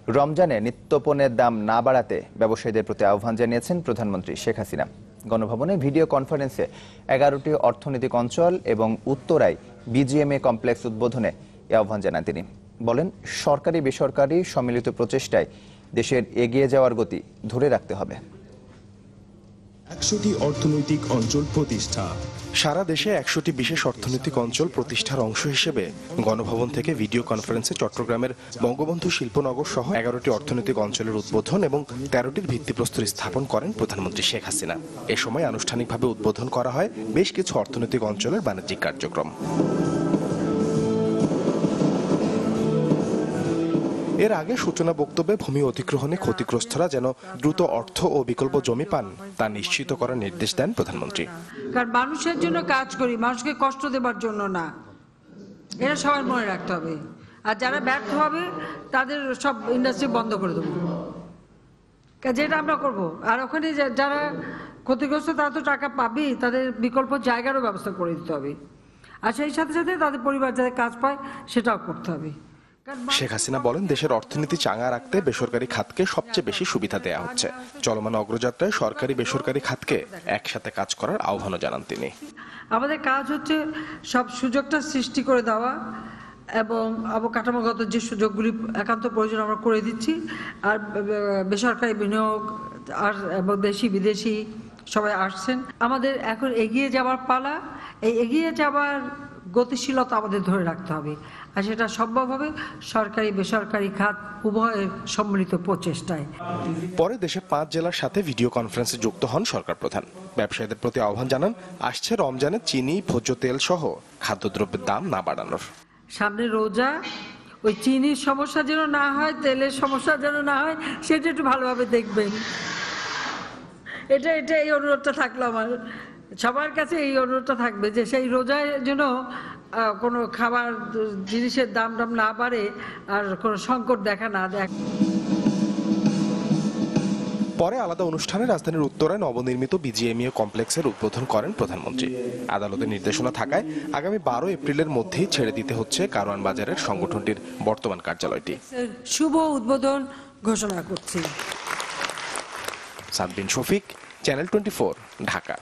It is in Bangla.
রমজানে নিত্যপণ্যের দাম না বাড়াতে ব্যবসায়ীদের প্রতি আহ্বান জানিয়েছেন প্রধানমন্ত্রী শেখ হাসিনা। গণভবনে ভিডিও কনফারেন্সে 11টি অর্থনৈতিক অঞ্চল এবং উত্তরায় বিজিএমএ কমপ্লেক্স উদ্বোধনে এই আহ্বান জানান তিনি। বলেন, সরকারি বেসরকারি সম্মিলিত প্রচেষ্টায় দেশের এগিয়ে যাওয়ার গতি ধরে রাখতে হবে। 100টি অর্থনৈতিক অঞ্চল প্রতিষ্ঠা। সারা দেশে 100টি বিশেষ অর্থনৈতিক অঞ্চল প্রতিষ্ঠার অংশ হিসেবে গণভবন থেকে ভিডিও কনফারেন্সে চট্টগ্রামের বঙ্গবন্ধু শিল্পনগর সহ 11টি অর্থনৈতিক অঞ্চলের উদ্বোধন এবং 13টির ভিত্তিপ্রস্তর স্থাপন করেন প্রধানমন্ত্রী শেখ হাসিনা। এ সময় আনুষ্ঠানিকভাবে উদ্বোধন করা হয় বেশ কিছু অর্থনৈতিক অঞ্চলের বাণিজ্যিক কার্যক্রম। এর আগে সূচনা বক্তব্যে ভূমি অধিগ্রহণে ক্ষতিগ্রস্তরা যেন দ্রুত অর্থ ও বিকল্প জমি পান তা নিশ্চিত করার নির্দেশ দেন প্রধানমন্ত্রী। কারণ মানুষের জন্য কাজ করি, মানুষকে কষ্ট দেবার জন্য না, এটা সবার মনে রাখতে হবে। আর যারা ব্যর্থ হবে তাদের সব ইন্ডাস্ট্রি বন্ধ করে দেবো, যেটা আমরা করব। আর ওখানে যারা ক্ষতিগ্রস্ত তারা তো টাকা পাবেই, তাদের বিকল্প জায়গারও ব্যবস্থা করে দিতে হবে। আর সেই সাথে সাথে তাদের পরিবার যাতে কাজ পায় সেটাও করতে হবে। শেখ হাসিনা বলেন, দেশের অর্থনীতি চাঙা রাখতে বেসরকারি খাতকে সবচেয়ে বেশি সুবিধা দেওয়া হচ্ছে। চলমান অগ্রযাত্রায় সরকারি বেসরকারি খাতকে একসাথে কাজ করার আহ্বানও জানান তিনি। আমাদের কাজ হচ্ছে সব সুযোগটা সৃষ্টি করে দেওয়া এবং অবকাঠামোগত যে সুযোগগুলি একান্ত প্রয়োজন আমরা করে দিচ্ছি। আর বেসরকারি বিনিয়োগ আর এবং দেশি বিদেশি সবাই আসছেন। আমাদের এখন এগিয়ে যাওয়ার পালা। এই এগিয়ে যাওয়ার গতিশীলতা আমাদের ধরে রাখতে হবে, আর সেটা সম্ভব হবে সরকারি বেসরকারি খাত উভয়ের সম্মিলিত প্রচেষ্টায়। পরে দেশের 5 জেলার সাথে ভিডিও কনফারেন্সে যুক্ত হন সরকার প্রধান। ব্যবসায়ীদের প্রতি আহ্বান জানান, আসছে রমজানে চিনি, ভোজ্য তেল সহ খাদ্যদ্রব্যের দাম না বাড়ানোর। সামনে রোজা, ওই চিনির সমস্যা যেন না হয়, তেলের সমস্যা যেন না হয়, সেটা একটু ভালোভাবে দেখবেন। এটা এই অনুরোধটা থাকলো আমার সবার কাছে, এই অনুরোধটা থাকবে যে সেই রোজায় যেন কোনো খাবার জিনিসের দাম না বাড়ে আর কোনো সংকট দেখা না দেয়। পরে আলাদা অনুষ্ঠানে রাজধানীর উত্তরায় নবনির্মিত বিজিএমইএ কমপ্লেক্সের উদ্বোধন করেন প্রধানমন্ত্রী। আদালতের নির্দেশনা থাকায় আগামী 12 এপ্রিলের মধ্যেই ছেড়ে দিতে হচ্ছে কারওয়ান বাজারের সংগঠনটির বর্তমান কার্যালয়টি। শুভ উদ্বোধন ঘোষণা করছি। সাদবিন শফিক, চ্যানেল 24, ঢাকা।